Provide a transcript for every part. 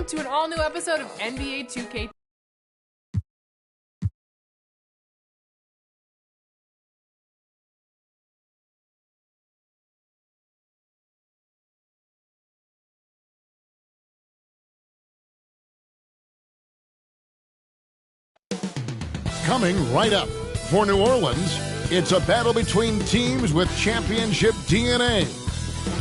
to an all-new episode of NBA 2K. Coming right up for New Orleans, it's a battle between teams with championship DNA.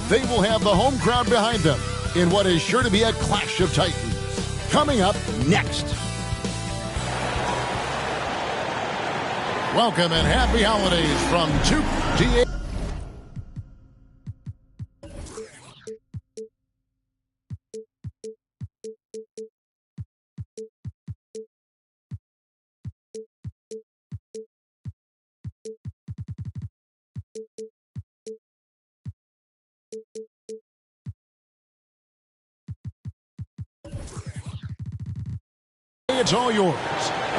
They will have the home crowd behind them in what is sure to be a clash of titans. Coming up next. Welcome and happy holidays from 2DA. It's all yours.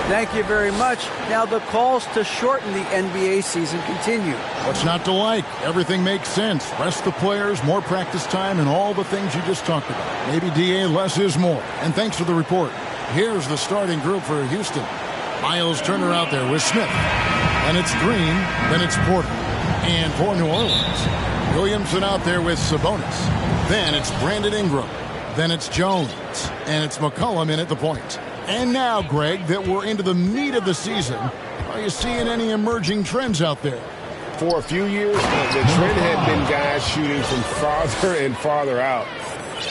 Thank you very much. Now the calls to shorten the NBA season continue. What's not to like? Everything makes sense. Rest the players, more practice time, and all the things you just talked about. Maybe DA, less is more. And thanks for the report. Here's the starting group for Houston. Miles Turner out there with Smith. And it's Green, then it's Porter. And for New Orleans, Williamson out there with Sabonis. Then it's Brandon Ingram. Then it's Jones. And it's McCollum in at the point. And now, Greg, that we're into the meat of the season, are you seeing any emerging trends out there? For a few years, the trend had been guys shooting from farther and farther out.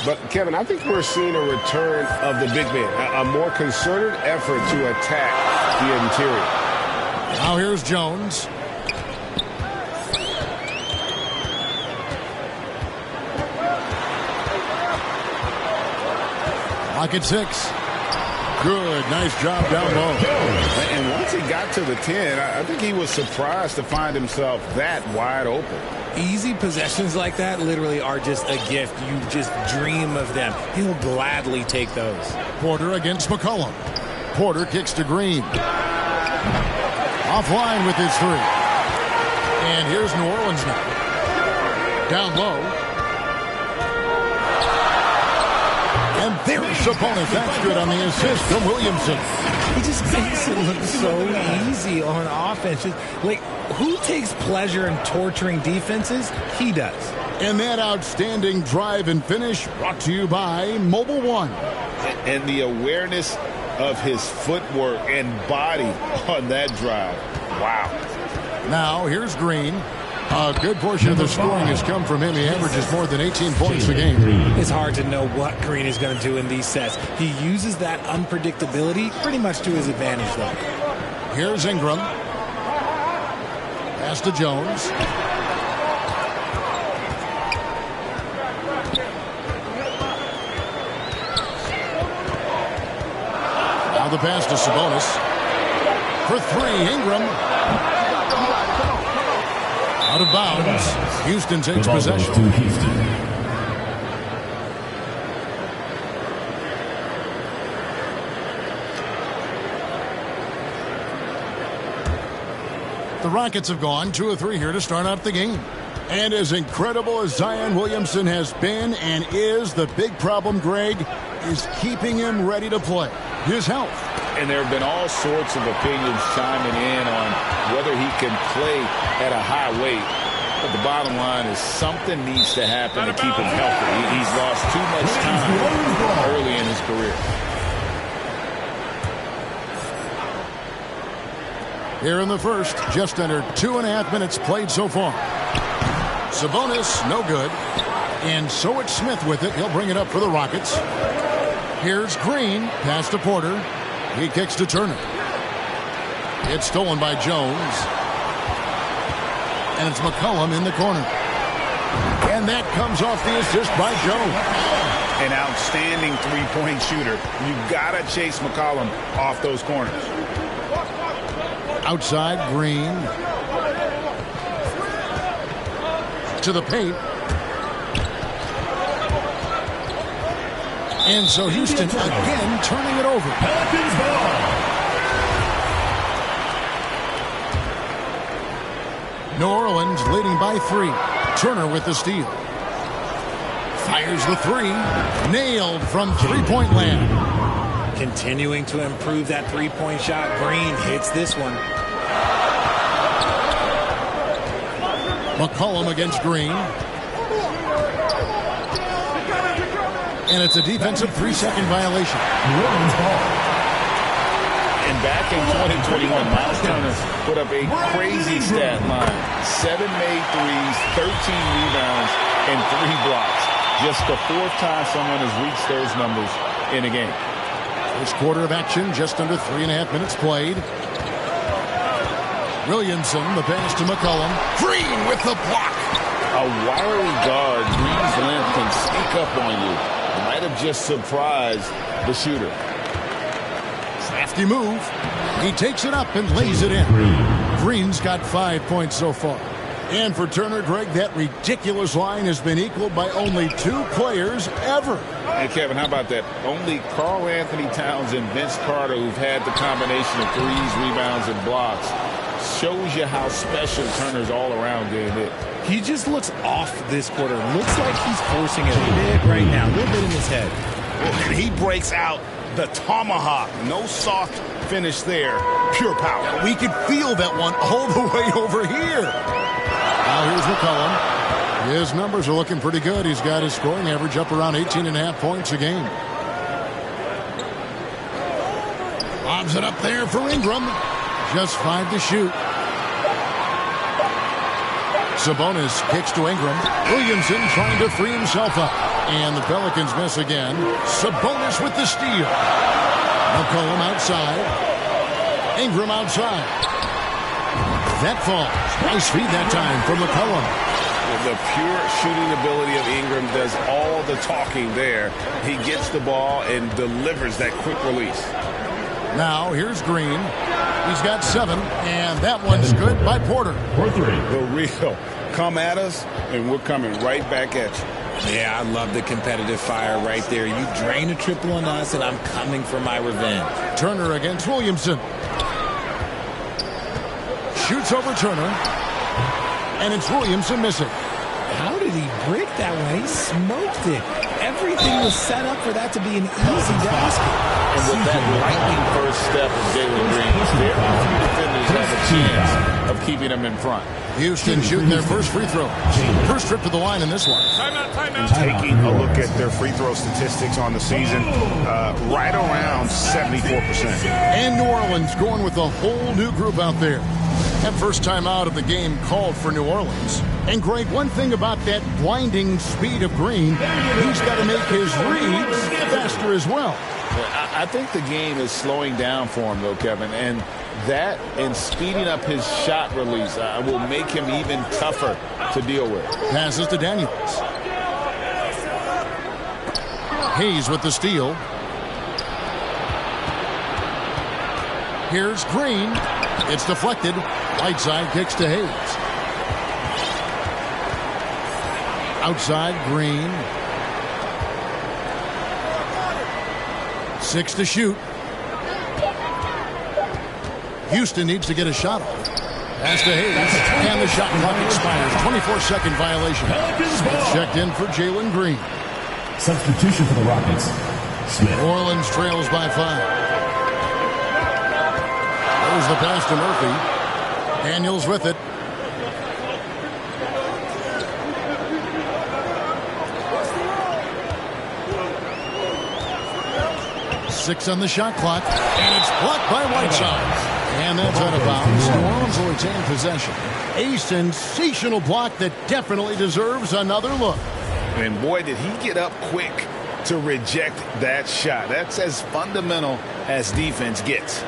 But, Kevin, I think we're seeing a return of the big man, a more concerted effort to attack the interior. Now here's Jones. Lock at 6. Good, nice job down low. And once he got to the 10, I think he was surprised to find himself that wide open. Easy possessions like that literally are just a gift. You just dream of them. He'll gladly take those. Porter against McCollum. Porter kicks to Green. Offline with his 3. And here's New Orleans now. Down low. And there's Sabonis. That's good on the assist from Williamson. He just makes it look so easy on offense. Like, who takes pleasure in torturing defenses? He does. And that outstanding drive and finish brought to you by Mobile One. And the awareness of his footwork and body on that drive. Wow. Now, here's Green. A good portion of the scoring has come from him. He averages more than 18 points a game. It's hard to know what Green is going to do in these sets. He uses that unpredictability pretty much to his advantage, though. Here's Ingram. Pass to Jones. Now the pass to Sabonis. For 3, Ingram. Out of bounds. Houston takes possession. The Rockets have gone 2 of 3 here to start out the game. And as incredible as Zion Williamson has been and is, the big problem, Greg, is keeping him ready to play. His health. And there have been all sorts of opinions chiming in on whether he can play at a high weight. But the bottom line is something needs to happen to keep him healthy. He's lost too much time early in his career. Here in the first, just under 2.5 minutes played so far. Sabonis, no good. And so it's Smith with it. He'll bring it up for the Rockets. Here's Green. Pass to Porter. He kicks to Turner. It's stolen by Jones. And it's McCollum in the corner. And that comes off the assist by Jones. An outstanding three-point shooter. You've got to chase McCollum off those corners. Outside, Green. To the paint. And so Houston again turning it over. Pelicans ball. New Orleans leading by 3. Turner with the steal. Fires the three. Nailed from three-point land. Continuing to improve that three-point shot. Green hits this one. McCollum against Green. And it's a defensive 3-second violation. And back in 2021, Miles Turner put up a crazy stat line. 7 made threes, 13 rebounds, and 3 blocks. Just the 4th time someone has reached those numbers in a game. First quarter of action, just under 3.5 minutes played. Williamson, the pass to McCollum. Green with the block. A wiry guard, Green's length can sneak up on you. Might have just surprised the shooter. Crafty move. He takes it up and lays it in. Green's got 5 points so far. And for Turner, Greg, that ridiculous line has been equaled by only 2 players ever. Hey, Kevin, how about that? Only Karl Anthony Towns and Vince Carter, who've had the combination of threes, rebounds, and blocks. Shows you how special Turner's all around getting it. He just looks off this quarter. Looks like he's forcing it a bit right now. A little bit in his head. And he breaks out the tomahawk. No soft finish there. Pure power. We could feel that one all the way over here. Now here's McCollum. His numbers are looking pretty good. He's got his scoring average up around 18.5 points a game. Lobs it up there for Ingram. Just 5 to shoot. Sabonis kicks to Ingram. Williamson trying to free himself up. And the Pelicans miss again. Sabonis with the steal. McCollum outside. Ingram outside. That falls. Nice feed that time from McCollum. The pure shooting ability of Ingram does all the talking there. He gets the ball and delivers that quick release. Now here's Green. He's got 7, and that one's good by Porter. The real. Come at us, and we're coming right back at you. Yeah, I love the competitive fire right there. You drain a triple on us, and I'm coming for my revenge. Turner against Williamson. Shoots over Turner. And it's Williamson missing. How did he break that one? He smoked it. Everything was set up for that to be an easy basket. And with that lightning first step of Jalen Green, very few defenders have a chance of keeping him in front. Houston shooting their first free throw. First trip to the line in this one. And taking a look at their free throw statistics on the season, right around 74%. And New Orleans going with a whole new group out there. That first time out of the game called for New Orleans. And Greg, one thing about that blinding speed of Green, he's got to make his reads faster as well. I think the game is slowing down for him, though, Kevin. And that and speeding up his shot release will make him even tougher to deal with. Passes to Daniels. Hayes with the steal. Here's Green. It's deflected. Right side kicks to Hayes. Outside, Green. 6 to shoot. Houston needs to get a shot off. Pass to Hayes. And the shot clock expires. 24-second violation. Checked in for Jalen Green. Substitution for the Rockets. Smith. New Orleans trails by 5. There's the pass to Murphy. Daniels with it. Six on the shot clock, and it's blocked by Whiteside. And that's out of bounds. New Orleans will retain possession. A sensational block that definitely deserves another look. And boy, did he get up quick to reject that shot. That's as fundamental as defense gets.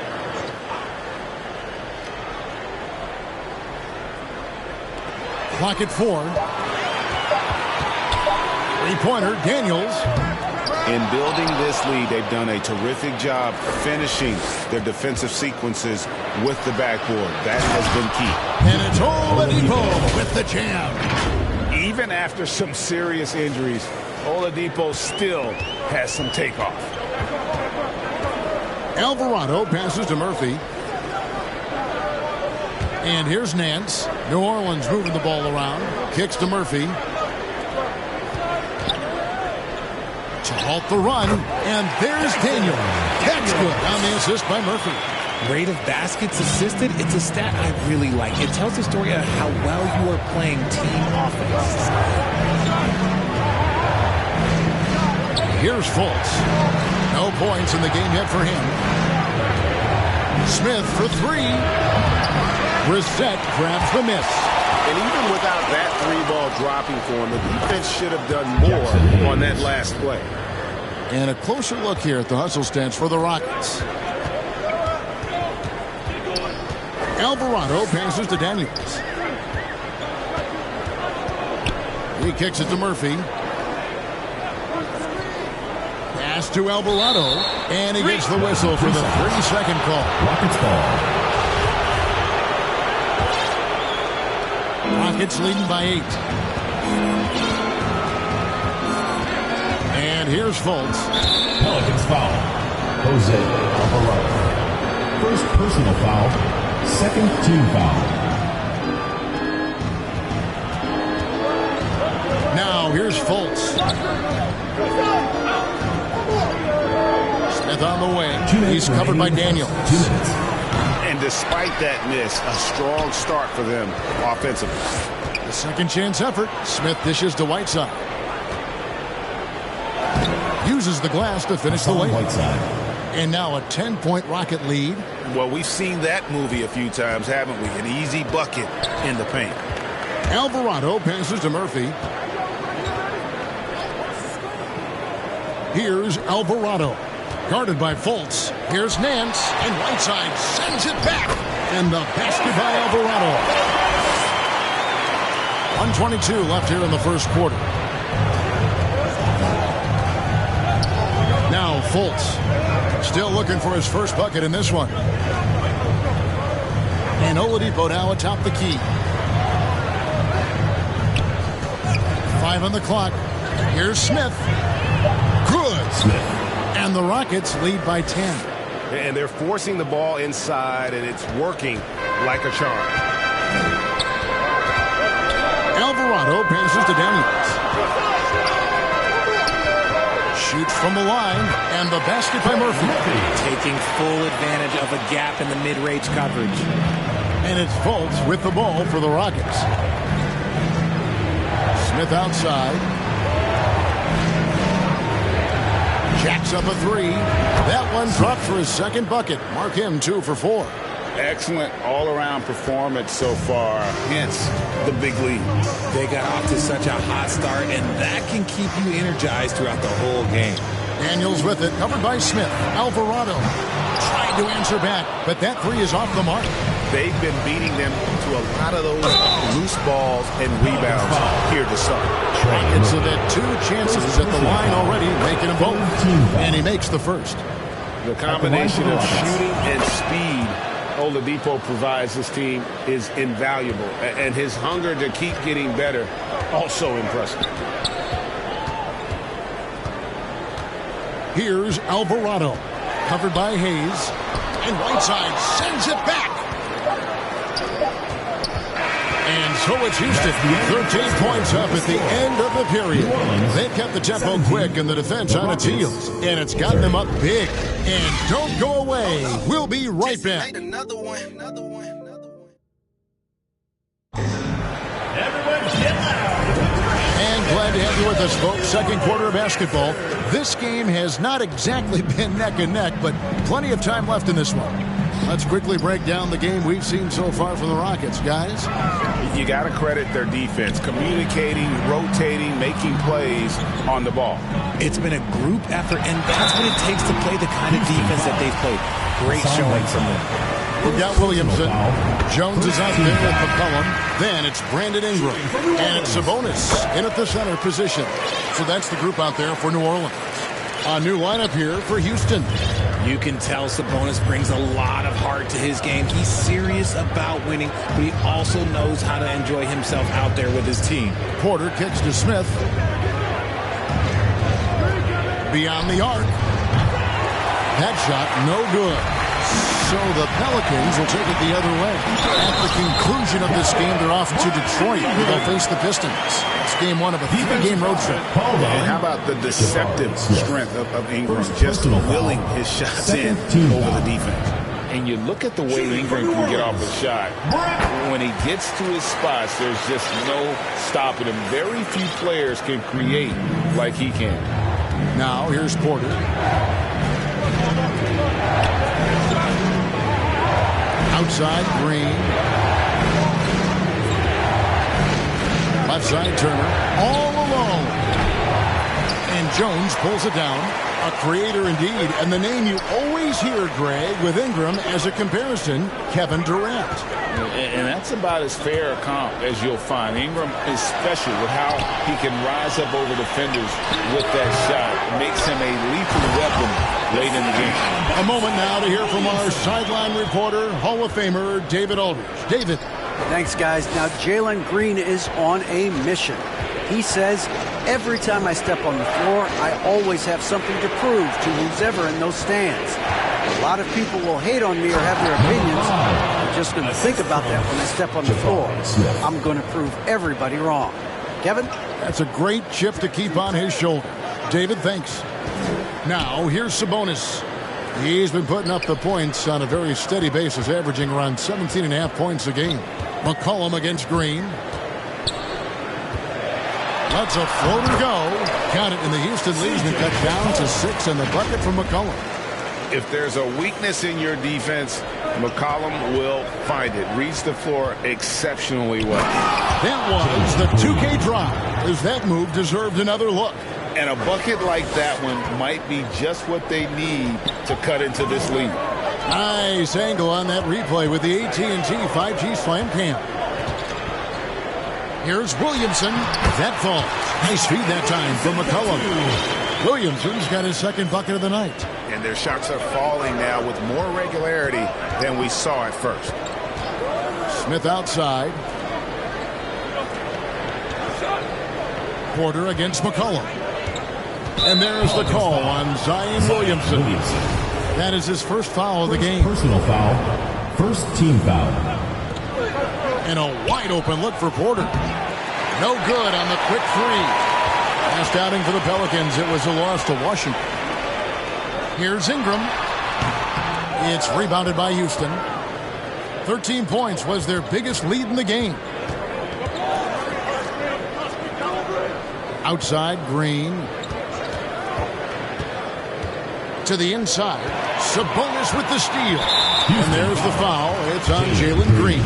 Clock at 4. Three-pointer, Daniels. In building this lead, they've done a terrific job finishing their defensive sequences with the backboard. That has been key. And it's Oladipo with the jam. Even after some serious injuries, Oladipo still has some takeoff. Alvarado passes to Murphy. And here's Nance. New Orleans moving the ball around. Kicks to Murphy. to halt the run. And there's Daniel. That's good on the assist by Murphy. Rate of baskets assisted, it's a stat I really like. It tells the story of how well you are playing team offense. Here's Fultz. No points in the game yet for him. Smith for three. Brissett grabs the miss. And even without that three-ball dropping for him, the defense should have done more on that last play. And a closer look here at the hustle stance for the Rockets. Alvarado passes to Daniels. He kicks it to Murphy. Pass to Alvarado. And he gets the whistle for the 3-second call. Rockets ball. Rockets leading by 8. And here's Fultz. Pelicans foul. Jose Alvarado. First personal foul. Second team foul. Now here's Fultz. Smith on the way. He's covered by Daniels. And despite that miss, a strong start for them offensively. The second chance effort. Smith dishes to Whiteside. Uses the glass to finish the layup. And now a 10-point Rocket lead. Well, we've seen that movie a few times, haven't we? An easy bucket in the paint. Alvarado passes to Murphy. Here's Alvarado. Guarded by Fultz. Here's Nance. And Whiteside sends it back. And the basket by Alvarado. 1:22 left here in the first quarter. Now Fultz. Still looking for his first bucket in this one. And Oladipo now atop the key. 5 on the clock. Here's Smith. Good. Smith. And the Rockets lead by 10. And they're forcing the ball inside, and it's working like a charm. Alvarado passes to Daniels. Shoots from the line, and the basket by Murphy. Taking full advantage of a gap in the mid-range coverage. And it's Fultz with the ball for the Rockets. Smith outside. Jacks up a three. That one dropped for his second bucket. Mark him 2 for 4. Excellent all-around performance so far, hence the big lead. They got off to such a hot start, and that can keep you energized throughout the whole game. Daniels with it, covered by Smith. Alvarado trying to answer back, but that three is off the mark. They've been beating them to a lot of those loose balls and rebounds here to start. Rockets have had 2 chances at the line already, making them both. And he makes the first. The combination of shooting and speed Oladipo provides this team is invaluable. And his hunger to keep getting better, also impressive. Here's Alvarado, covered by Hayes. And Whiteside sends it back. And so it's Houston, 13 points up at the end of the period. They've kept the tempo quick and the defense on its heels. And it's gotten them up big. And don't go away. We'll be right back. Another one. And glad to have you with us, folks. Second quarter of basketball. This game has not exactly been neck and neck, but plenty of time left in this one. Let's quickly break down the game we've seen so far from the Rockets, guys. You got to credit their defense, communicating, rotating, making plays on the ball. It's been a group effort, and that's what it takes to play the kind of defense that they've played. Great showing from them. We've got Williamson. Jones is out there at McCollum. Then it's Brandon Ingram. And it's Sabonis in at the center position. So that's the group out there for New Orleans. A new lineup here for Houston. You can tell Sabonis brings a lot of heart to his game. He's serious about winning, but he also knows how to enjoy himself out there with his team. Porter kicks to Smith. Beyond the arc. That shot, no good. So the Pelicans will take it the other way. At the conclusion of this game, they're off to Detroit. They'll face the Pistons. game one of a 3-game road trip. And how about the deceptive strength of Ingram, just willing his shots in over the defense. And you look at the way Ingram can get off a shot. When he gets to his spots, there's just no stopping him. Very few players can create like he can. Now, here's Porter. Outside, Green. Left side, Turner. All alone. And Jones pulls it down. A creator indeed. And the name you always hear, Greg, with Ingram as a comparison, Kevin Durant. And that's about as fair a comp as you'll find. Ingram is special with how he can rise up over defenders with that shot. It makes him a lethal weapon late in the game. A moment now to hear from our sideline reporter, Hall of Famer David Aldridge. David. Thanks, guys. Now, Jalen Green is on a mission. He says, every time I step on the floor, I always have something to prove to who's ever in those stands. A lot of people will hate on me or have their opinions. I'm just going to think about that when I step on the floor. I'm going to prove everybody wrong. Kevin? That's a great chip to keep on his shoulder. David, thanks. Now, here's Sabonis. He's been putting up the points on a very steady basis, averaging around 17.5 points a game. McCollum against Green. Lets a floater go. Count it, and the Houston lead's been cut down to 6, and the bucket from McCollum. If there's a weakness in your defense, McCollum will find it. Reads the floor exceptionally well. That was the 2K drive, as that move deserved another look. And a bucket like that one might be just what they need to cut into this lead. Nice angle on that replay with the AT&T 5G Slam Cam. Here's Williamson. That falls. Nice feed that time from McCollum. Williamson's got his second bucket of the night. And their shots are falling now with more regularity than we saw at first. Smith outside. Porter against McCollum. And there's the call on Zion Williamson. That is his first foul of the game. Personal foul. First team foul. And a wide open look for Porter. No good on the quick three. Last outing for the Pelicans. It was a loss to Washington. Here's Ingram. It's rebounded by Houston. 13 points was their biggest lead in the game. Outside, Green. To the inside. Sabonis with the steal. And there's the foul. It's on Jalen Green.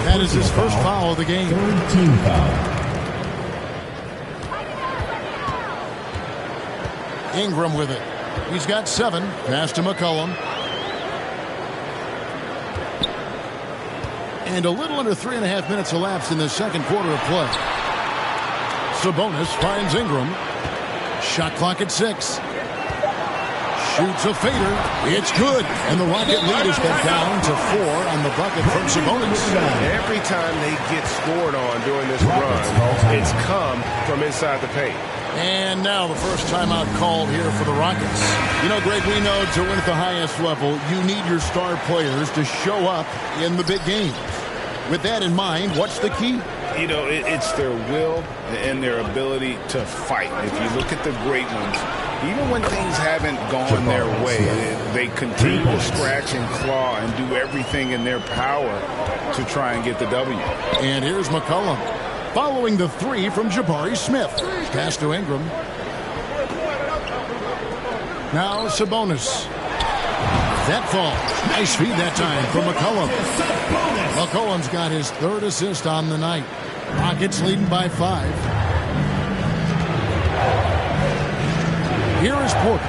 That is his first foul of the game. Third team foul. Ingram with it. He's got 7. Pass to McCollum. And a little under 3.5 minutes elapsed in the second quarter of play. Sabonis finds Ingram. Shot clock at 6. Shoots a fader. It's good. And the Rocket lead is cut down to 4 on the bucket from Sabonis. Every time they get scored on during this run, it's come from inside the paint. And now the first timeout called here for the Rockets. You know, Greg, we know to win at the highest level, you need your star players to show up in the big games. With that in mind, what's the key? You know, it's their will and their ability to fight. If you look at the great ones, even when things haven't gone their way, they continue to scratch and claw and do everything in their power to try and get the W. And here's McCollum following the 3 from Jabari Smith. Pass to Ingram. Now Sabonis. That falls. Nice feed that time from McCollum. McCollum's got his 3rd assist on the night. Rockets leading by 5. Here is Porter.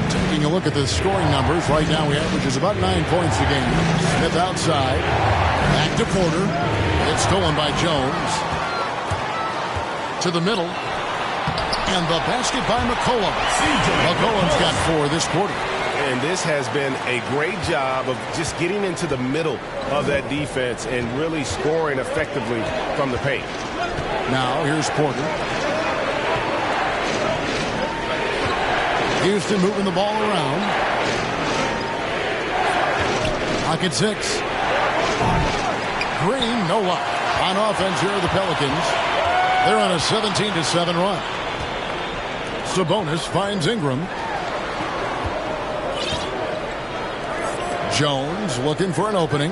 Taking a look at the scoring numbers. Right now he averages about 9 points a game. Smith outside. Back to Porter. It's stolen by Jones. To the middle. And the basket by McCollum. McCollum's got 4 this quarter. And this has been a great job of just getting into the middle of that defense and really scoring effectively from the paint. Now here's Porter. Houston moving the ball around. Pocket 6. Green, no luck. On offense here are the Pelicans. They're on a 17-7 run. Sabonis finds Ingram. Jones looking for an opening.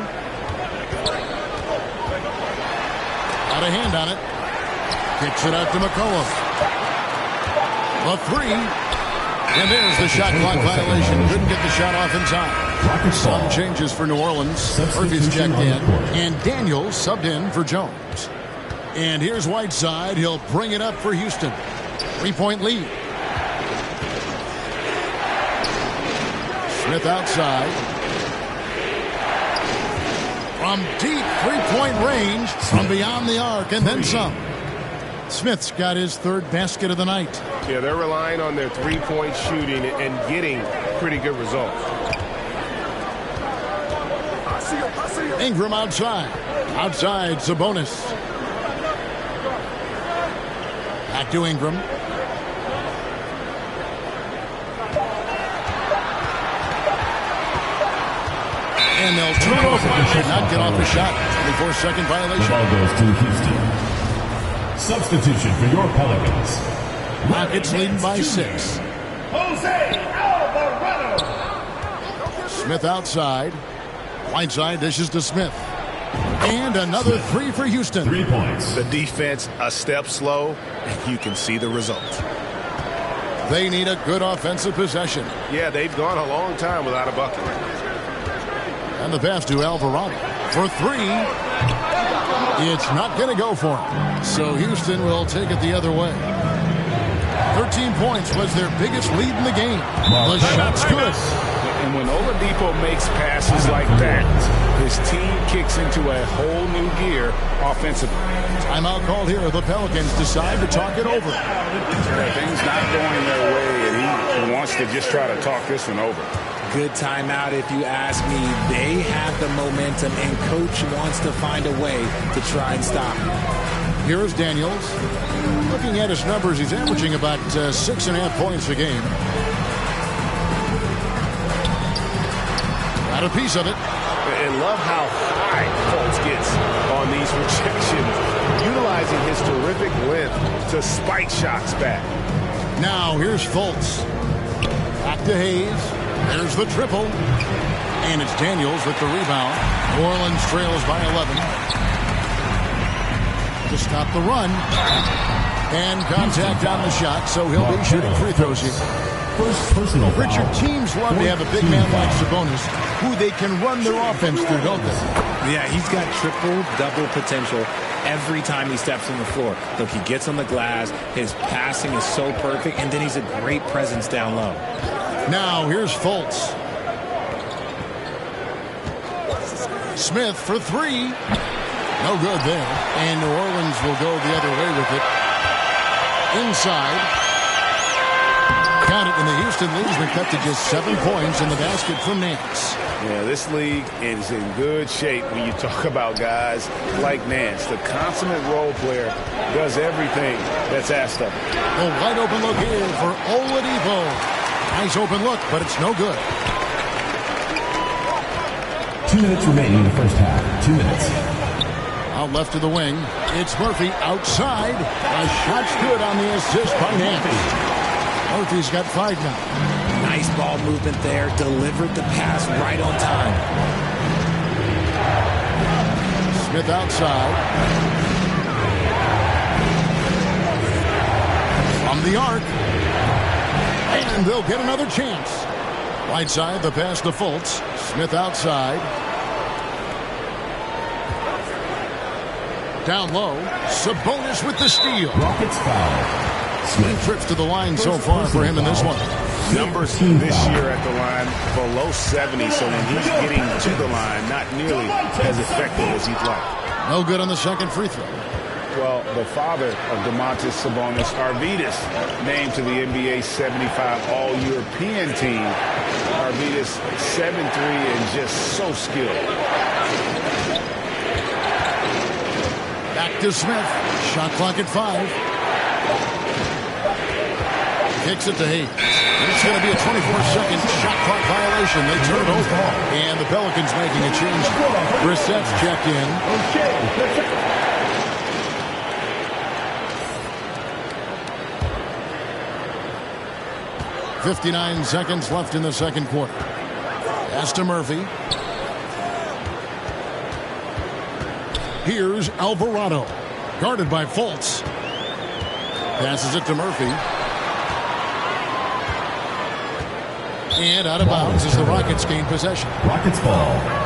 Got a hand on it. Kicks it out to McCollum. A three. And there's the shot clock violation. Couldn't get the shot off in time. Some changes for New Orleans. Murphy's checked in. And Daniels subbed in for Jones. And here's Whiteside. He'll bring it up for Houston. 3-point lead. Smith outside. From deep three-point range, from beyond the arc, and then some. Smith's got his third basket of the night. Yeah, they're relying on their three-point shooting and getting pretty good results. Ingram outside. Outside, Sabonis. Back to Ingram. And they'll turn over. Should not get off the shot. 24-second violation. The ball goes to Houston. Substitution for your Pelicans. Rockets leading by 6. Jose Alvarado. Smith outside. Whiteside dishes to Smith. And another three for Houston. 3 points. The defense a step slow, and you can see the result. They need a good offensive possession. Yeah, they've gone a long time without a bucket. And the pass to Alvarado for three. It's not going to go for him. So Houston will take it the other way. 13 points was their biggest lead in the game. The shot's good. And when Oladipo makes passes like that, his team kicks into a whole new gear offensively. Timeout called here. The Pelicans decide to talk it over. Things not going their way, and he wants to just try to talk this one over. Good timeout if you ask me. They have the momentum, and Coach wants to find a way to try and stop him. Here's Daniels. Looking at his numbers, he's averaging about 6.5 points a game. Got a piece of it. And love how high Fultz gets on these rejections, utilizing his terrific length to spike shots back. Now here's Fultz. Back to Hayes. There's the triple. And it's Daniels with the rebound. New Orleans trails by 11. To stop the run. And contact on the shot, so he'll be shooting free throws here. First personal foul. Richard, teams love to have a big man like Sabonis who they can run their offense through, don't they? Yeah, he's got triple-double potential every time he steps on the floor. Look, he gets on the glass, his passing is so perfect, and then he's a great presence down low. Now, here's Fultz. Smith for three. No good there. And New Orleans will go the other way with it. Inside. Count it, and the Houston lead's been cut to just 7 points in the basket from Nance. Yeah, this league is in good shape when you talk about guys like Nance. The consummate role player does everything that's asked of him. A wide open look here for Oladipo. Nice open look, but it's no good. 2 minutes remaining in the first half. 2 minutes. Out left to the wing. It's Murphy outside. A shot's good on the assist by Nance. Murphy's got 5 now. Nice ball movement there. Delivered the pass right on time. Smith outside. From the arc. And they'll get another chance. Right side, the pass to Fultz. Smith outside. Down low. Sabonis with the steal. Rockets foul. 3 trips to the line so far for him in this one. Numbers this year at the line below 70, so when he's getting to the line, not nearly as effective as he'd like. No good on the second free throw. Well, the father of Domantas Sabonis, Arvydas, named to the NBA 75 All-European team. Arvydas 7'3" and just so skilled. Back to Smith. Shot clock at 5. Kicks it to Hayes. And it's going to be a 24-second shot clock violation. They turn it over. And the Pelicans making a change. Brissett's checked in. 59 seconds left in the second quarter. Pass to Murphy. Here's Alvarado. Guarded by Fultz. Passes it to Murphy. And out of bounds as the Rockets gain possession. Rockets ball.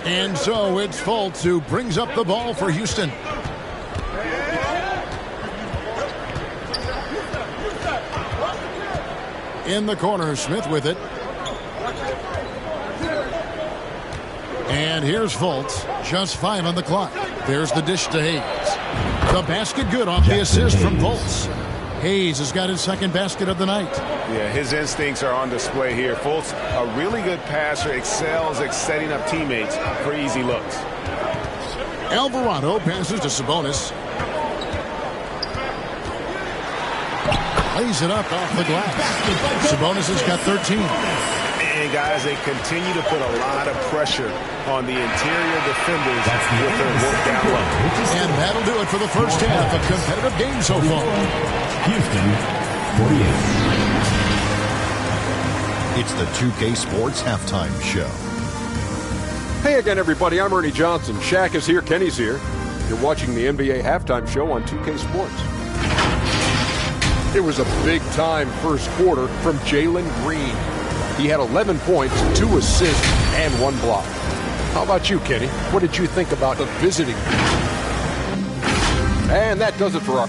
And so it's Fultz who brings up the ball for Houston. In the corner, Smith with it. And here's Fultz. Just 5 on the clock. There's the dish to Hayes. The basket good off the assist from Fultz. Hayes has got his second basket of the night. Yeah, his instincts are on display here. Fultz, a really good passer, excels at setting up teammates for easy looks. Alvarado passes to Sabonis. Lays it up off the glass. Sabonis has got 13. And guys, they continue to put a lot of pressure on the interior defenders with their work down low. And that'll do it for the first half. A competitive game so far. Houston, 48. It's the 2K Sports Halftime Show. Hey again, everybody. I'm Ernie Johnson. Shaq is here. Kenny's here. You're watching the NBA Halftime Show on 2K Sports. It was a big-time first quarter from Jalen Green. He had 11 points, 2 assists, and 1 block. How about you, Kenny? What did you think about the visiting? And that does it for our...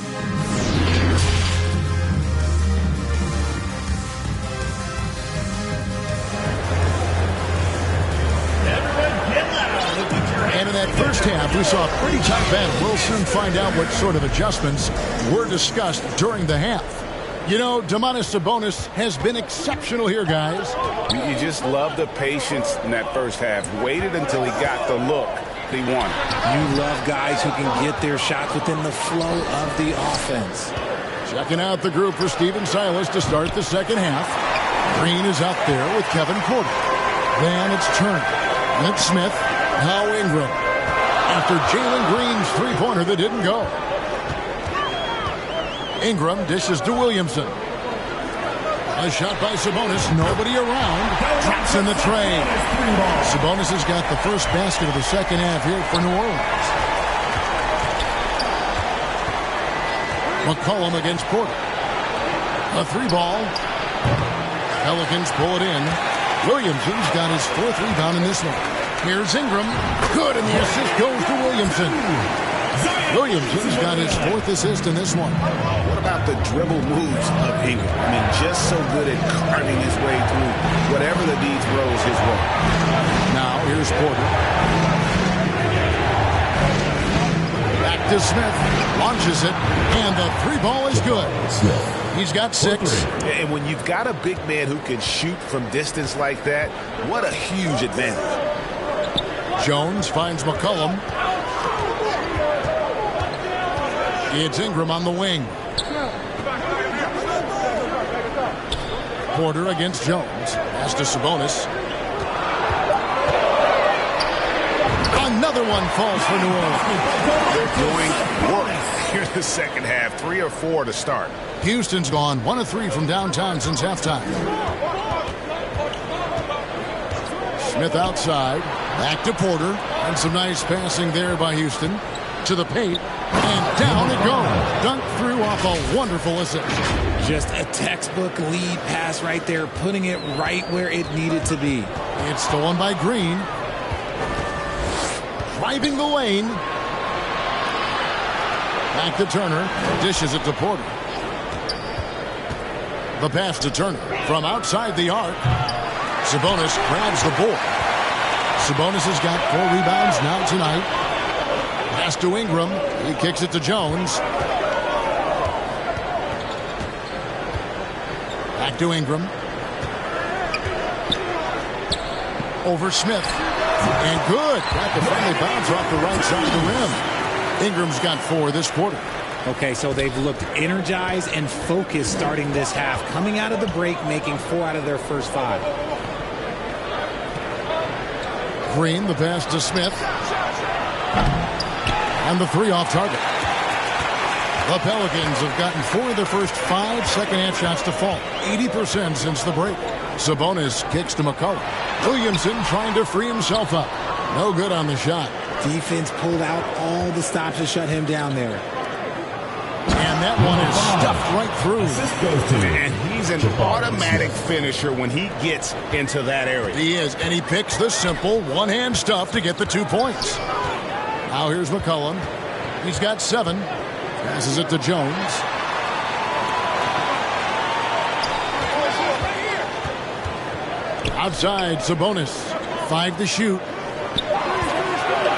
And in that first half, we saw a pretty tight battle. We'll soon find out what sort of adjustments were discussed during the half. You know, Domantas Sabonis has been exceptional here, guys. You just love the patience in that first half. Waited until he got the look he wanted. You love guys who can get their shots within the flow of the offense. Checking out the group for Stephen Silas to start the second half. Green is out there with Kevin Porter. Then it's Turner. Then it's Smith. Now Ingram. After Jalen Green's three-pointer that didn't go. Ingram dishes to Williamson. A shot by Sabonis. Nobody around. Drops in the tray. Sabonis has got the first basket of the second half here for New Orleans. McCollum against Porter. A 3-ball. Pelicans pull it in. Williamson's got his 4th rebound in this one. Here's Ingram. Good, and the assist goes to Williamson. Williamson's got his 4th assist in this one. What about the dribble moves of Ingram? I mean, just so good at carving his way through whatever the D throws his way. Now, here's Porter. Back to Smith. Launches it, and the 3-ball is good. He's got 6. And when you've got a big man who can shoot from distance like that, what a huge advantage. Jones finds McCollum. It's Ingram on the wing. Porter against Jones. Pass to Sabonis. Another one falls for New Orleans. They're doing work here in the second half. 3 or 4 to start. Houston's gone 1 of 3 from downtown since halftime. Smith outside. Back to Porter. And some nice passing there by Houston. To the paint. And down it goes. Dunked through off a wonderful assist. Just a textbook lead pass right there, putting it right where it needed to be. It's stolen by Green. Driving the lane. Back to Turner. Dishes it to Porter. The pass to Turner from outside the arc. Sabonis grabs the board. Sabonis has got 4 rebounds now tonight. Pass to Ingram. He kicks it to Jones. Back to Ingram. Over Smith. And good. Got the friendly bounce off the right side of the rim. Ingram's got 4 this quarter. Okay, so they've looked energized and focused starting this half. Coming out of the break, making 4 out of their first 5. Green, the pass to Smith. And the 3 off target. The Pelicans have gotten 4 of their first 5 second-half shots to fall. 80% since the break. Sabonis kicks to McCullough. Williamson trying to free himself up. No good on the shot. Defense pulled out all the stops to shut him down there. And that one is stuffed right through. And he's an automatic finisher when he gets into that area. He is, and he picks the simple one-hand stuff to get the 2 points. Now here's McCollum. He's got 7. Passes it to Jones. Outside, Sabonis. 5 to shoot.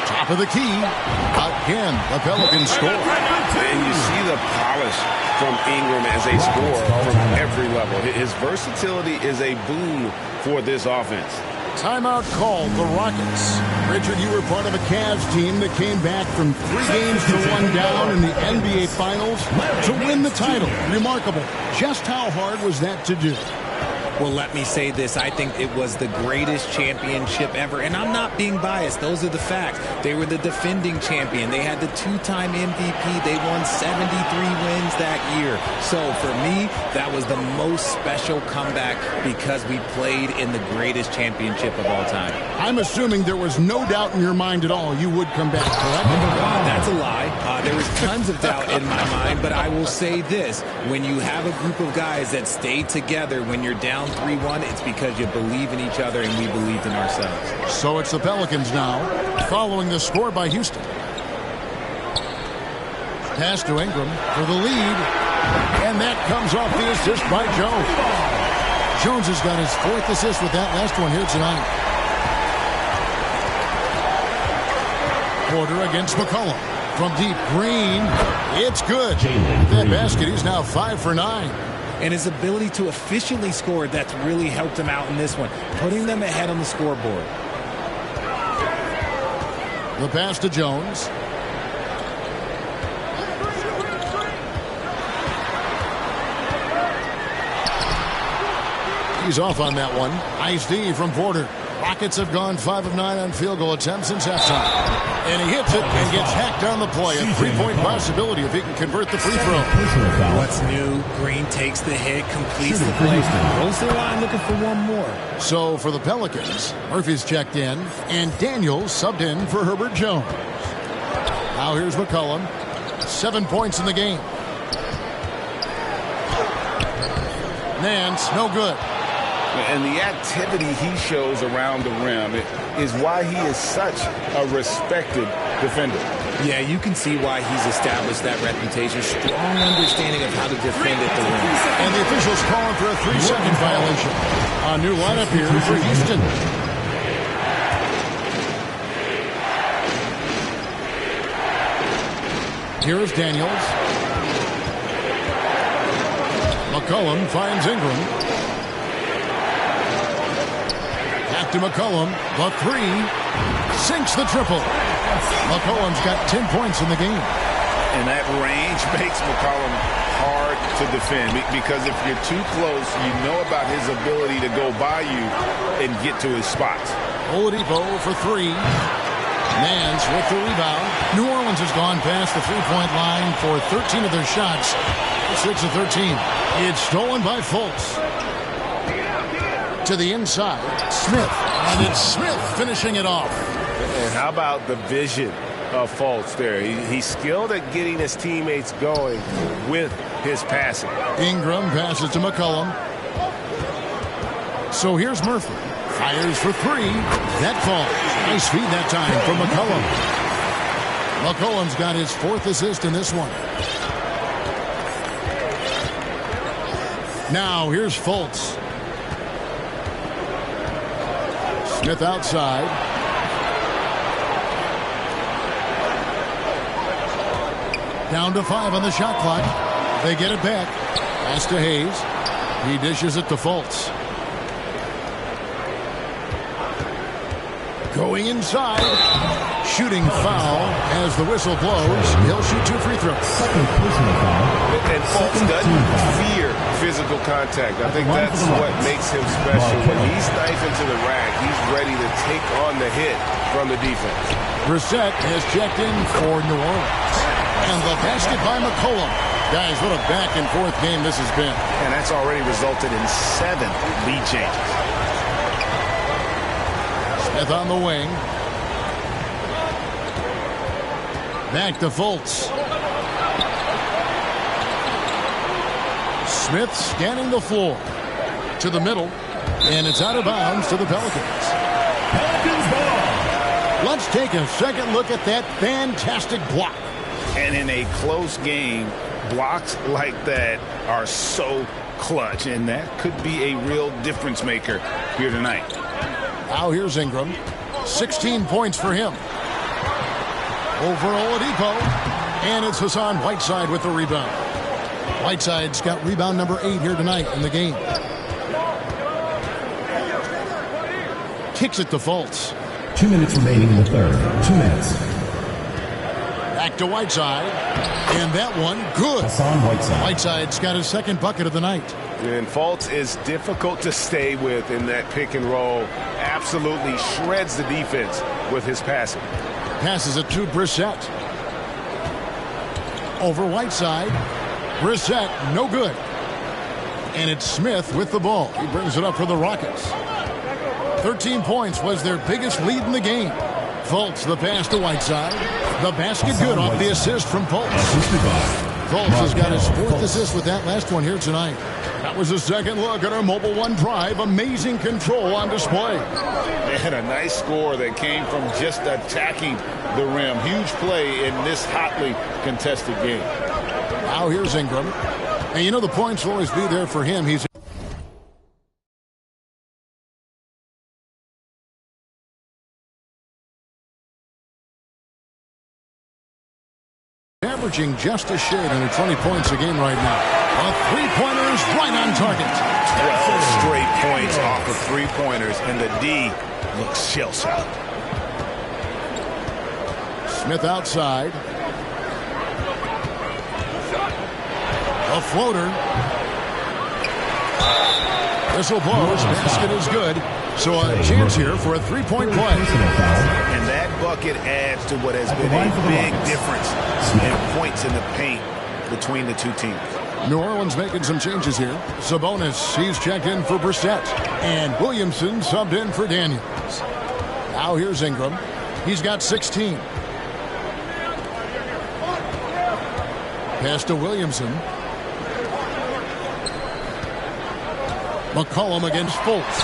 Top of the key. Again, the Pelicans score. And you see the polish from Ingram as a scorer from every level. His versatility is a boon for this offense. Timeout called, the Rockets. Richard, you were part of a Cavs team that came back from 3 games to 1 down in the NBA Finals to win the title. Remarkable. Just how hard was that to do? Well, let me say this. I think it was the greatest championship ever. And I'm not being biased. Those are the facts. They were the defending champion. They had the 2-time MVP. They won 73 wins that year. So for me, that was the most special comeback because we played in the greatest championship of all time. I'm assuming there was no doubt in your mind at all you would come back, correct? That's a lie. There was tons of doubt in my mind, but I will say this. When you have a group of guys that stay together when you're down 3-1, it's because you believe in each other and we believed in ourselves. So it's the Pelicans now, following the score by Houston. Pass to Ingram for the lead, and that comes off the assist by Jones. Jones has got his 4th assist with that last one here tonight. Porter against McCollum. From deep, Green. It's good. That basket, he's now 5 for 9. And his ability to efficiently score, that's really helped him out in this one, putting them ahead on the scoreboard. The pass to Jones. He's off on that one. Nice D from Porter. Rockets have gone 5 of 9 on field goal attempts since halftime. And he hits it and gets hacked on the play. A 3-point possibility if he can convert the free throw. What's new? Green takes the hit, completes the play, goes to the line looking for one more. So for the Pelicans, Murphy's checked in, and Daniels subbed in for Herbert Jones. Now here's McCollum. 7 points in the game. Nance, no good. And the activity he shows around the rim is why he is such a respected defender. Yeah, you can see why he's established that reputation. Strong understanding of how to defend at the rim. And the officials calling for a 3-second violation. A new lineup here for Houston. Here is Daniels. McCollum finds Ingram. To McCollum, the 3, sinks the triple. McCollum's got 10 points in the game. And that range makes McCollum hard to defend because if you're too close, you know about his ability to go by you and get to his spots. Oladipo for 3. Nance with the rebound. New Orleans has gone past the 3-point line for 13 of their shots. 6 of 13. It's stolen by Fultz. To the inside, Smith, and it's Smith finishing it off. And how about the vision of Fultz there? He's skilled at getting his teammates going with his passing. Ingram passes to McCollum. So here's Murphy. Fires for 3. That falls. Nice feed that time from McCollum. McCollum's got his 4th assist in this one. Now here's Fultz. Smith outside. Down to 5 on the shot clock. They get it back. Pass to Hayes. He dishes it to Fultz. Going inside. Shooting foul as the whistle blows. He'll shoot 2 free throws. And Fultz doesn't fear physical contact. I think that's what makes him special. When he's knifing to the rack, he's ready to take on the hit from the defense. Brissett has checked in for New Orleans. And the basket by McCollum. Guys, what a back-and-forth game this has been. And that's already resulted in 7 lead changes. Smith on the wing. Back to Fultz. Smith scanning the floor. To the middle. And it's out of bounds to the Pelicans. Let's take a second look at that fantastic block. And in a close game, blocks like that are so clutch. And that could be a real difference maker here tonight. Now here's Ingram. 16 points for him. Over Oladipo. And it's Hassan Whiteside with the rebound. Whiteside's got rebound number 8 here tonight in the game. Kicks it to Fultz. 2 minutes remaining in the third. 2 minutes. Back to Whiteside. And that one, good. Hassan Whiteside. Whiteside's got his second bucket of the night. And Fultz is difficult to stay with in that pick and roll. Absolutely shreds the defense with his passing. Passes it to Brissett. Over Whiteside. Brissett, no good. And it's Smith with the ball. He brings it up for the Rockets. 13 points was their biggest lead in the game. Fultz, the pass to Whiteside. The basket good off the assist from Fultz. Fultz has got his 4th assist with that last one here tonight. That was a second look at our Mobile One drive. Amazing control on display. And a nice score that came from just attacking the rim. Huge play in this hotly contested game. Now here's Ingram. And you know the points will always be there for him. He's averaging just a shade under 20 points a game right now. A three-pointers right on target. 12 straight points off of three-pointers, and the D looks shell-shocked. Smith outside. A floater. Whistle blows. Basket is good. So a chance here for a three-point play. And that bucket adds to what has been a big difference in points in the paint between the two teams. New Orleans making some changes here. Sabonis, he's checked in for Brissett. And Williamson subbed in for Daniels. Now here's Ingram. He's got 16. Pass to Williamson. McCollum against Fultz.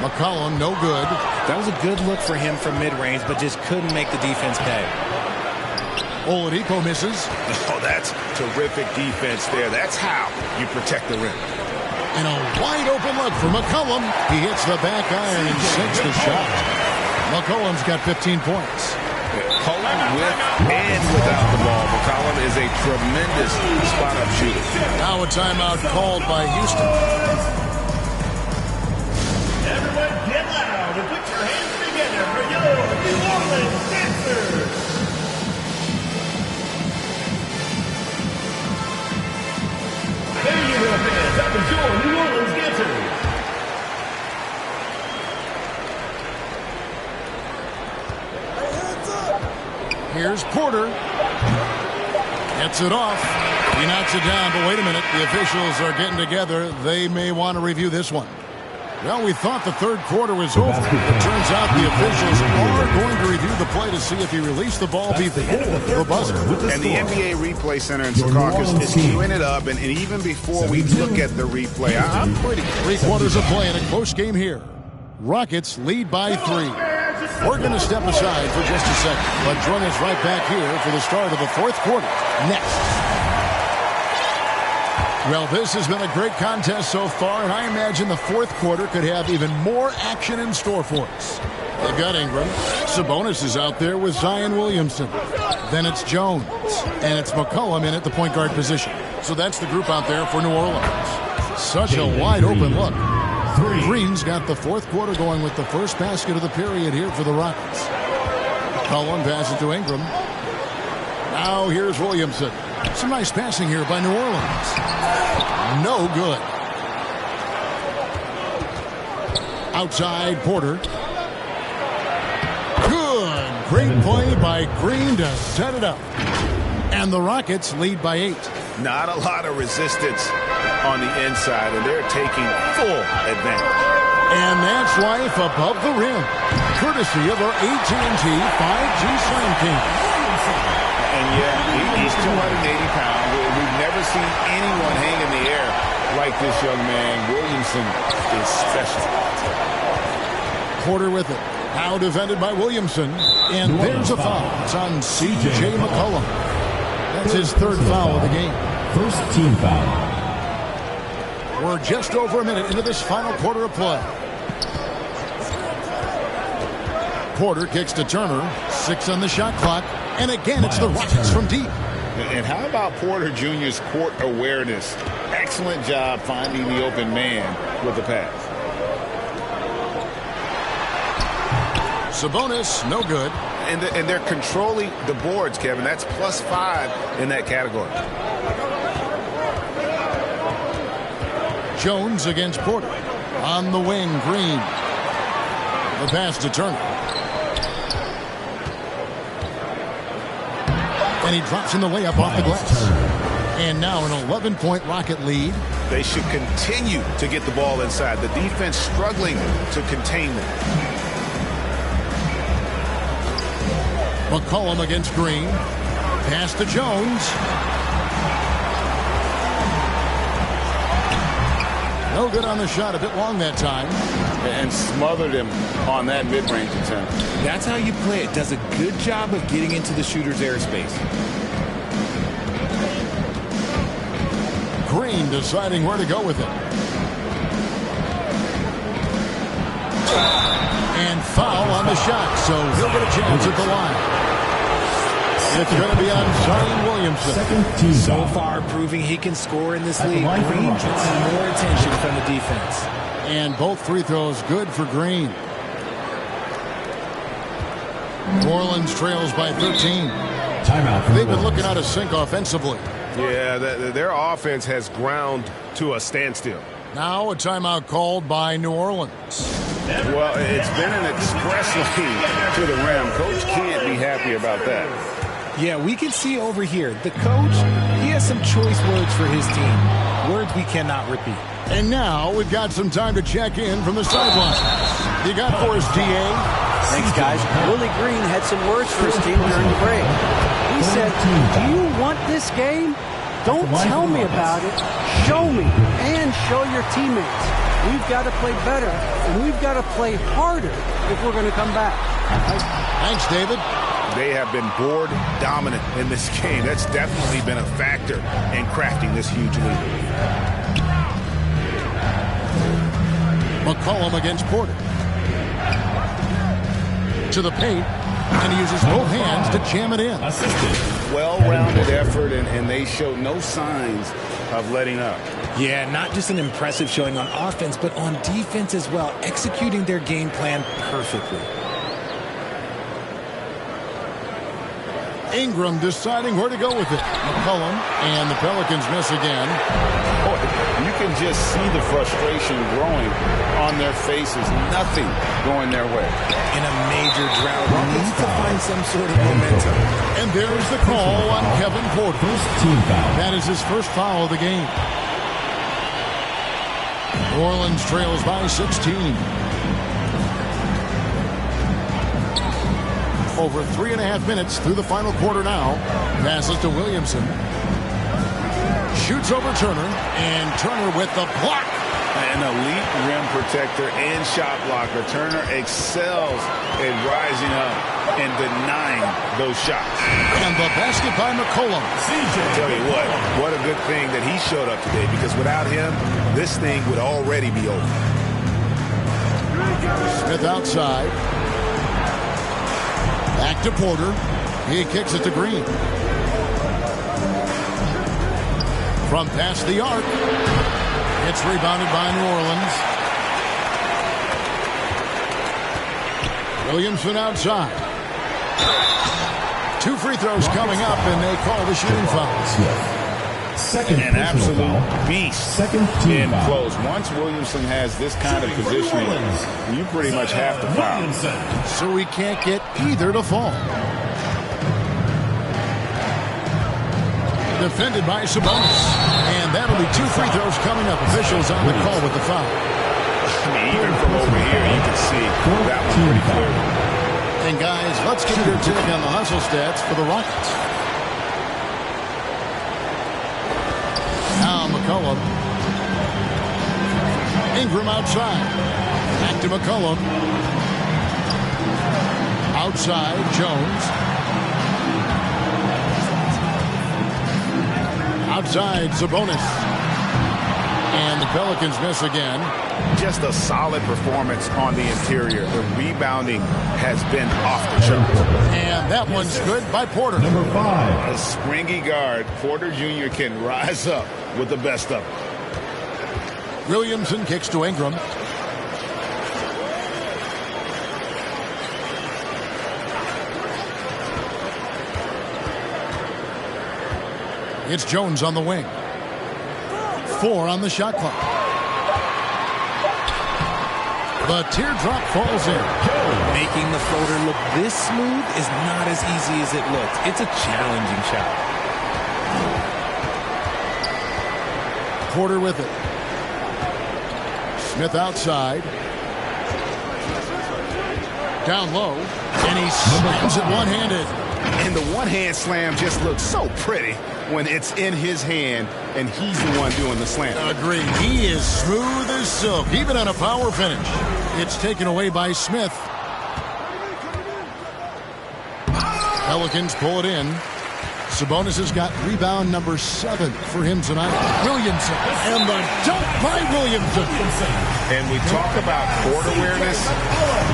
McCollum, no good. That was a good look for him from mid-range, but just couldn't make the defense pay. Oladipo misses. Oh, that's terrific defense there. That's how you protect the rim. And a wide-open look for McCollum. He hits the back iron and sinks the shot. McCollum's got 15 points. Cullen with and without the ball. McCollum is a tremendous spot-up shooter. Now a timeout called by Houston. Everyone get loud and put your hands together for your New Orleans dancers. There you go, fans. Up is your New Orleans dancers. Here's Porter. Gets it off. He knocks it down, but wait a minute. The officials are getting together. They may want to review this one. Well, we thought the third quarter was over. It turns out the officials are going to review the play to see if he released the ball before the buzzer. And the NBA Replay Center in Secaucus is queuing it up, and even before we look at the replay, I'm pretty... 3 quarters of play in a close game here. Rockets lead by 3. We're going to step aside for just a second, but join us right back here for the start of the fourth quarter next. Well, this has been a great contest so far, and I imagine the fourth quarter could have even more action in store for us. They've got Ingram. Sabonis is out there with Zion Williamson. Then it's Jones, and it's McCollum in at the point guard position. So that's the group out there for New Orleans. Such a wide open look. Green's got the fourth quarter going with the first basket of the period here for the Rockets. McCollum passes to Ingram. Now here's Williamson. Some nice passing here by New Orleans. No good. Outside Porter. Good. Great play by Green to set it up. And the Rockets lead by 8. Not a lot of resistance on the inside, and they're taking full advantage. And that's life above the rim, courtesy of our AT&T 5G Slam King. And yeah, he's 280 pounds. We've never seen anyone hang in the air like this young man. Williamson is special. Porter with it. Now defended by Williamson. And there's a foul. It's on C.J. McCollum. That's his third foul of the game. First team foul. We're just over a minute into this final quarter of play. Porter kicks to Turner. 6 on the shot clock. And again, it's the Rockets from deep. And how about Porter Jr.'s court awareness? Excellent job finding the open man with the pass. Sabonis, no good. And they're controlling the boards, Kevin. That's +5 in that category. Jones against Porter. On the wing, Green. The pass to Turner. And he drops in the layup off the glass. And now an 11-point Rocket lead. They should continue to get the ball inside. The defense struggling to contain them. McCollum against Green. Pass to Jones. No good on the shot. A bit long that time. And smothered him on that mid-range attempt. That's how you play it. Does a good job of getting into the shooter's airspace. Green deciding where to go with it. And foul on the shot, so he'll get a chance at the line. It's going to be on Zion Williamson. Second team So foul. far, proving he can score in this league. Green gets more attention from the defense. And both free throws good for Green. New Orleans trails by 13. Timeout for They've been Orleans. looking out of sync offensively. Yeah, their offense has ground to a standstill. Now a timeout called by New Orleans. Well, it's been an express lane to the rim. Coach can't be happy about that. Yeah, we can see over here. The coach, he has some choice words for his team. Words we cannot repeat. And now we've got some time to check in from the sidelines. You got for us, D.A.? Thanks, guys. Willie Green had some words for his team during the break. He said, do you want this game? Don't tell me about it. Show me and show your teammates. We've got to play better, and we've got to play harder if we're going to come back. Thanks, David. They have been board dominant in this game. That's definitely been a factor in crafting this huge lead. McCollum against Porter. To the paint, and he uses both hands to jam it in. Well-rounded effort, and they show no signs of letting up. Yeah, not just an impressive showing on offense, but on defense as well, executing their game plan perfectly. Ingram deciding where to go with it. McCollum, and the Pelicans miss again. Boy, you can just see the frustration growing on their faces. Nothing going their way. In a major drought, needs to find some sort of momentum. And there's the call on Kevin Porter. First team foul. That is his first foul of the game. New Orleans trails by 16. Over 3.5 minutes through the final quarter now. Passes to Williamson. Shoots over Turner, and Turner with the block. An elite rim protector and shot blocker. Turner excels at rising up and denying those shots. And the basket by McCollum. I tell you what a good thing that he showed up today, because without him, this thing would already be over. Smith outside. Back to Porter. He kicks it to Green. From past the arc. It's rebounded by New Orleans. Williamson outside. 2 free throws coming up, and they call the shooting foul. Second An absolute foul. beast Second team in foul. close. Once Williamson has this kind of positioning, you pretty much have to foul. So we can't get either to fall. Defended by Sabonis. And that'll be 2 free throws coming up. Officials on the call with the foul. I mean, even from over here, you can see that was pretty clear. And guys, let's get your take on the hustle stats for the Rockets. Now McCollum. Ingram outside. Back to McCollum. Outside, Jones. Outside, Sabonis. And the Pelicans miss again. Just a solid performance on the interior. The rebounding has been off the charts. And that one's good by Porter. Number 5. A springy guard, Porter Jr. can rise up with the best of them. Williamson kicks to Ingram. It's Jones on the wing. 4 on the shot clock. The teardrop falls in. Making the floater look this smooth is not as easy as it looks. It's a challenging shot. Porter with it. Smith outside. Down low. And he slams it one-handed. And the one-hand slam just looks so pretty when it's in his hand and he's the one doing the slam. Agreed. He is smooth as silk, even on a power finish. It's taken away by Smith. Pelicans pull it in. Sabonis has got rebound number 7 for him tonight. Williamson. And the dunk by Williamson. And we talk about court awareness.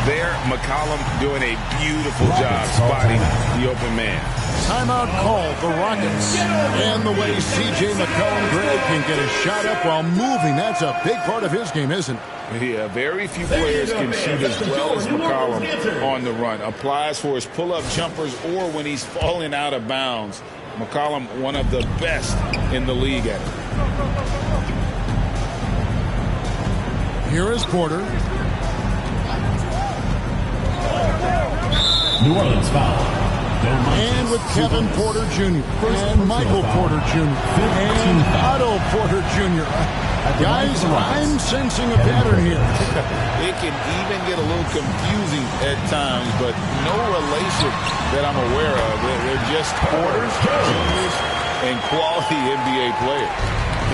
There, McCollum doing a beautiful job spotting the open man. Timeout called the Rockets. And the way C.J. McCollum Gray can get a shot up while moving, that's a big part of his game, isn't it? Yeah, very few players can shoot as well as McCollum on the run. Applies for his pull-up jumpers or when he's falling out of bounds. McCollum, one of the best in the league at it. Here is Porter. New Orleans foul. And with Kevin Porter Jr. and Michael Porter Jr. and Otto Porter Jr. Guys, I'm sensing a pattern here. It can even get a little confusing at times, but no relation that I'm aware of. They're just Porters, Juniors, and quality NBA players.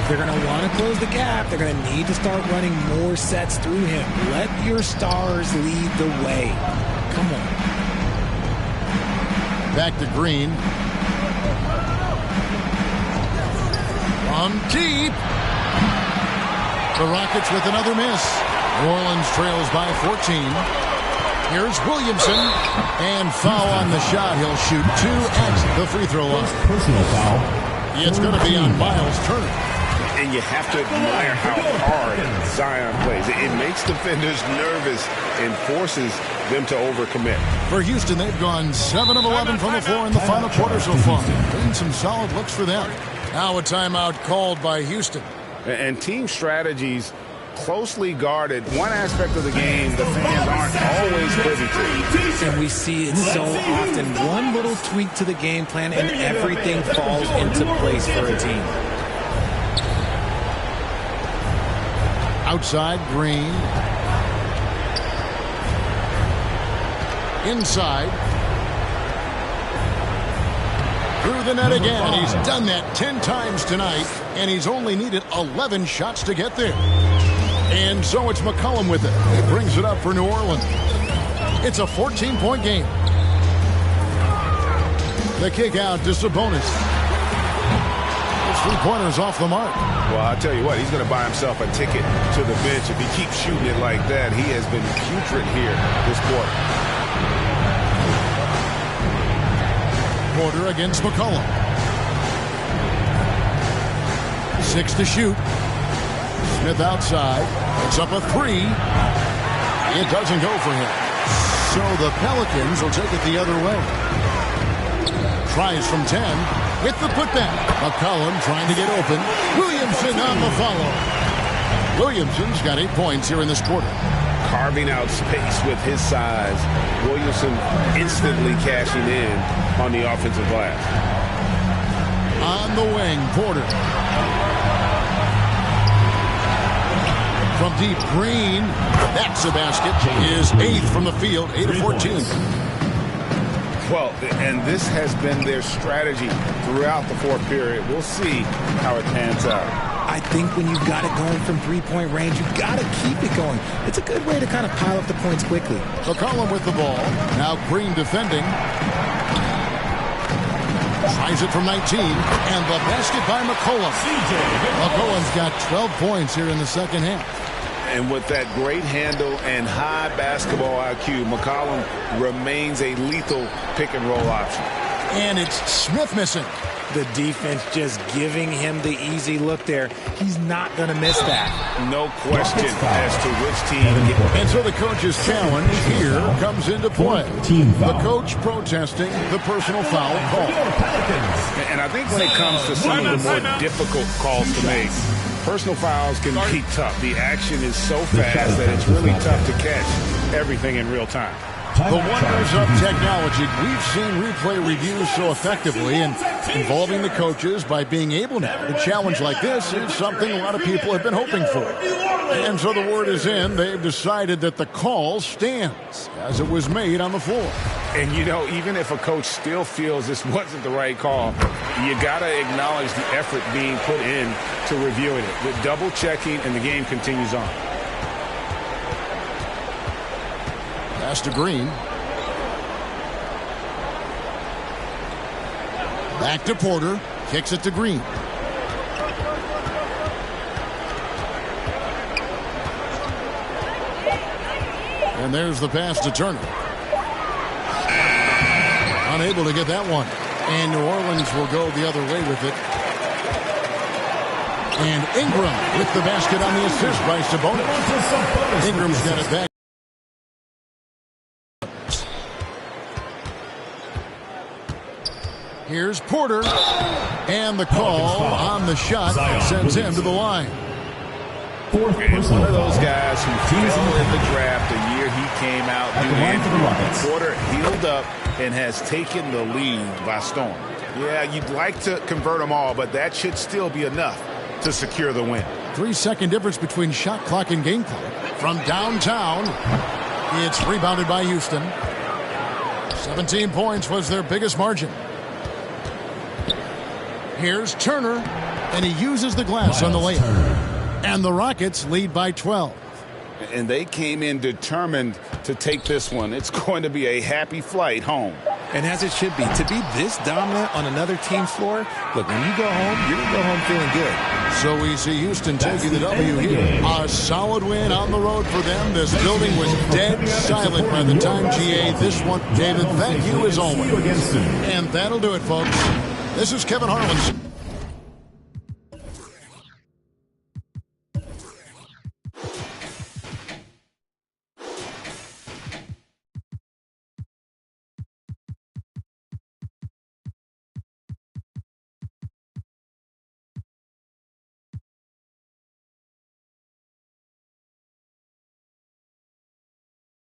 If they're going to want to close the gap, they're going to need to start running more sets through him. Let your stars lead the way. Come on. Back to Green. From deep. The Rockets with another miss. New Orleans trails by 14. Here's Williamson. And foul on the shot. He'll shoot 2 at the free throw line. Personal foul. It's going to be on Miles Turner. And you have to admire how hard Zion plays. It makes defenders nervous and forces them to overcommit. For Houston, they've gone 7 of 11 from the floor in the final quarter so far. Been some solid looks for them. Now a timeout called by Houston. And team strategies closely guarded. One aspect of the game the fans aren't always privy to. And we see it so often. One little tweak to the game plan and everything falls into place for a team. Outside, Green. Inside. Through the net again. He's done that 10 times tonight, and he's only needed 11 shots to get there. And so it's McCollum with it. He brings it up for New Orleans. It's a 14-point game. The kick out to Sabonis. His three-pointers off the mark. Well, I'll tell you what, he's going to buy himself a ticket to the bench. If he keeps shooting it like that, he has been putrid here this quarter. Porter against McCollum. 6 to shoot. Smith outside. It's up a 3. It doesn't go for him. So the Pelicans will take it the other way. Tries from 10 with the putback. McCollum trying to get open. Williamson on the follow. Williamson's got 8 points here in this quarter. Carving out space with his size. Williamson instantly cashing in on the offensive glass. On the wing, Porter. From deep, Green. That's a basket. His 8th from the field, 8 of 14. Well, and this has been their strategy throughout the fourth period. We'll see how it pans out. I think when you've got it going from three-point range, you've got to keep it going. It's a good way to kind of pile up the points quickly. McCollum with the ball. Now Green defending. Tries it from 19. And the basket by McCollum. McCollum's got 12 points here in the second half. And with that great handle and high basketball IQ, McCollum remains a lethal pick-and-roll option. And it's Smith missing. The defense just giving him the easy look there. He's not going to miss that. No question as to which team. And so the coach's challenge here comes into play. The coach protesting the personal foul call. And I think when it comes to some of the more difficult calls to make, personal fouls can be tough. The action is so fast that it's really tough to catch everything in real time. The wonders of technology. We've seen replay reviews so effectively, and involving the coaches by being able now to challenge like this is something a lot of people have been hoping for. And so the word is in. They've decided that the call stands as it was made on the floor. And, you know, even if a coach still feels this wasn't the right call, you got to acknowledge the effort being put in to reviewing it with double checking, and the game continues on. Pass to Green. Back to Porter. Kicks it to Green. And there's the pass to Turner. Unable to get that one. And New Orleans will go the other way with it. And Ingram with the basket on the assist by Sabonis. Ingram's got it back. Here's Porter, and the call on the shot sends him to the line. And one of those guys who fell in the draft the year he came out due to Porter healed up and has taken the lead by storm. Yeah, you'd like to convert them all, but that should still be enough to secure the win. 3-second difference between shot clock and game clock. From downtown, it's rebounded by Houston. 17 points was their biggest margin. Here's Turner, and he uses the glass on the layup. And the Rockets lead by 12. And they came in determined to take this one. It's going to be a happy flight home. And as it should be. To be this dominant on another team's floor, look, when you go home, you're going to go home feeling good. So we see Houston taking the W here. A solid win on the road for them. This building was dead silent by the time GA this one. David, thank you as always. And that'll do it, folks. This is Kevin Harlan.